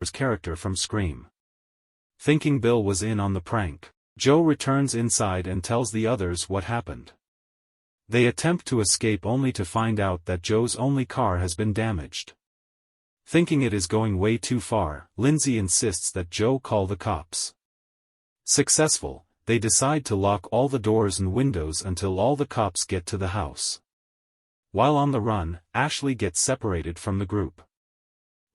character from Scream. Thinking Bill was in on the prank, Joe returns inside and tells the others what happened. They attempt to escape only to find out that Joe's only car has been damaged. Thinking it is going way too far, Lindsay insists that Joe call the cops. Successful, they decide to lock all the doors and windows until all the cops get to the house. While on the run, Ashley gets separated from the group.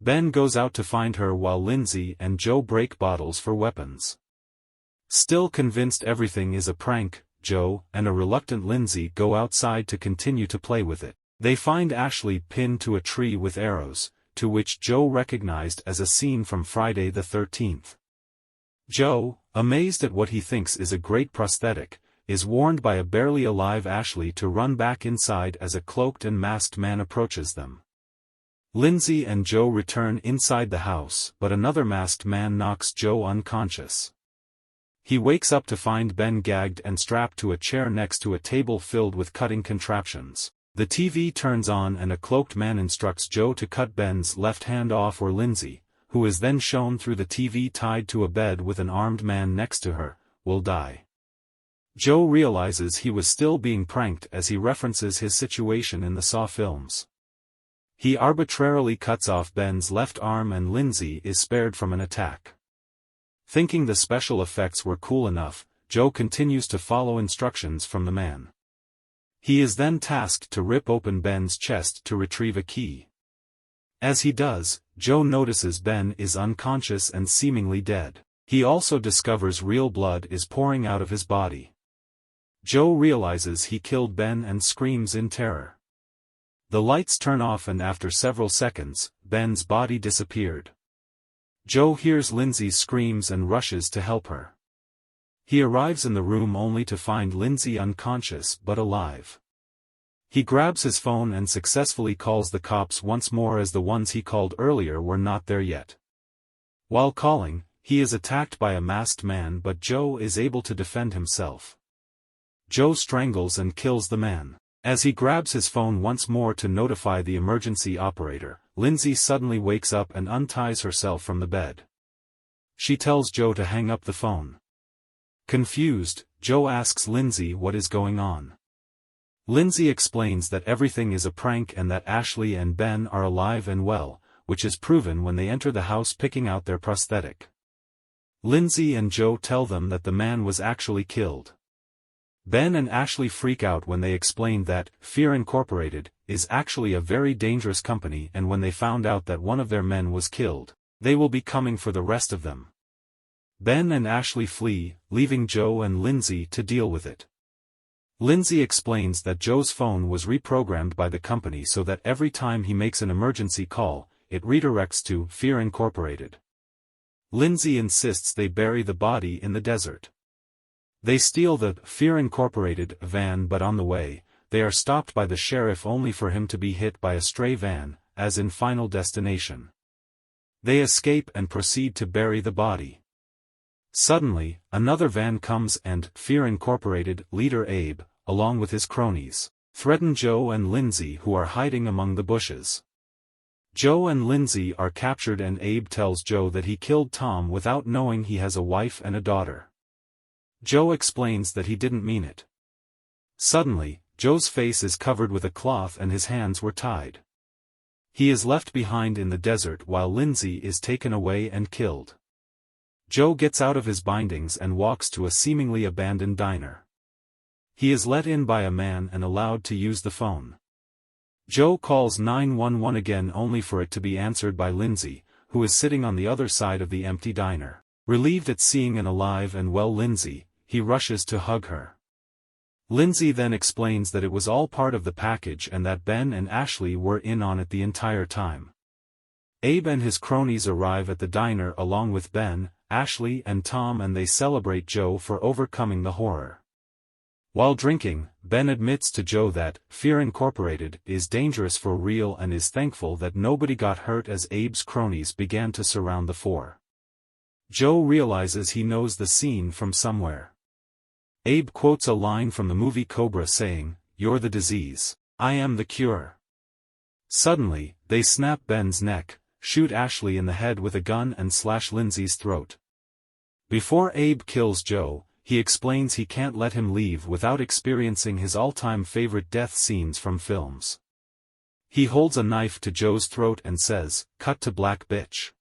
Ben goes out to find her while Lindsay and Joe break bottles for weapons. Still convinced everything is a prank, Joe and a reluctant Lindsay go outside to continue to play with it. They find Ashley pinned to a tree with arrows, to which Joe recognized as a scene from Friday the 13th. Joe, amazed at what he thinks is a great prosthetic, is warned by a barely alive Ashley to run back inside as a cloaked and masked man approaches them. Lindsay and Joe return inside the house, but another masked man knocks Joe unconscious. He wakes up to find Ben gagged and strapped to a chair next to a table filled with cutting contraptions. The TV turns on and a cloaked man instructs Joe to cut Ben's left hand off, or Lindsay, who is then shown through the TV tied to a bed with an armed man next to her, will die. Joe realizes he was still being pranked as he references his situation in the Saw films. He arbitrarily cuts off Ben's left arm and Lindsay is spared from an attack. Thinking the special effects were cool enough, Joe continues to follow instructions from the man. He is then tasked to rip open Ben's chest to retrieve a key. As he does, Joe notices Ben is unconscious and seemingly dead. He also discovers real blood is pouring out of his body. Joe realizes he killed Ben and screams in terror. The lights turn off and after several seconds, Ben's body disappeared. Joe hears Lindsay's screams and rushes to help her. He arrives in the room only to find Lindsay unconscious but alive. He grabs his phone and successfully calls the cops once more as the ones he called earlier were not there yet. While calling, he is attacked by a masked man but Joe is able to defend himself. Joe strangles and kills the man. As he grabs his phone once more to notify the emergency operator, Lindsay suddenly wakes up and unties herself from the bed. She tells Joe to hang up the phone. Confused, Joe asks Lindsay what is going on. Lindsay explains that everything is a prank and that Ashley and Ben are alive and well, which is proven when they enter the house picking out their prosthetic. Lindsay and Joe tell them that the man was actually killed. Ben and Ashley freak out when they explain that Fear Incorporated is actually a very dangerous company, and when they found out that one of their men was killed, they will be coming for the rest of them. Ben and Ashley flee, leaving Joe and Lindsay to deal with it. Lindsay explains that Joe's phone was reprogrammed by the company so that every time he makes an emergency call, it redirects to Fear Incorporated. Lindsay insists they bury the body in the desert. They steal the Fear Incorporated van, but on the way, they are stopped by the sheriff only for him to be hit by a stray van, as in Final Destination. They escape and proceed to bury the body. Suddenly, another van comes and Fear Incorporated leader Abe, along with his cronies, threaten Joe and Lindsay who are hiding among the bushes. Joe and Lindsay are captured and Abe tells Joe that he killed Tom without knowing he has a wife and a daughter. Joe explains that he didn't mean it. Suddenly, Joe's face is covered with a cloth and his hands were tied. He is left behind in the desert while Lindsay is taken away and killed. Joe gets out of his bindings and walks to a seemingly abandoned diner. He is let in by a man and allowed to use the phone. Joe calls 911 again only for it to be answered by Lindsay, who is sitting on the other side of the empty diner. Relieved at seeing an alive and well Lindsay, he rushes to hug her. Lindsay then explains that it was all part of the package and that Ben and Ashley were in on it the entire time. Abe and his cronies arrive at the diner along with Ben, Ashley and Tom, and they celebrate Joe for overcoming the horror. While drinking, Ben admits to Joe that Fear Incorporated is dangerous for real and is thankful that nobody got hurt as Abe's cronies began to surround the four. Joe realizes he knows the scene from somewhere. Abe quotes a line from the movie Cobra saying, "You're the disease. I am the cure." Suddenly, they snap Ben's neck, shoot Ashley in the head with a gun and slash Lindsay's throat. Before Abe kills Joe, he explains he can't let him leave without experiencing his all-time favorite death scenes from films. He holds a knife to Joe's throat and says, "Cut to black bitch."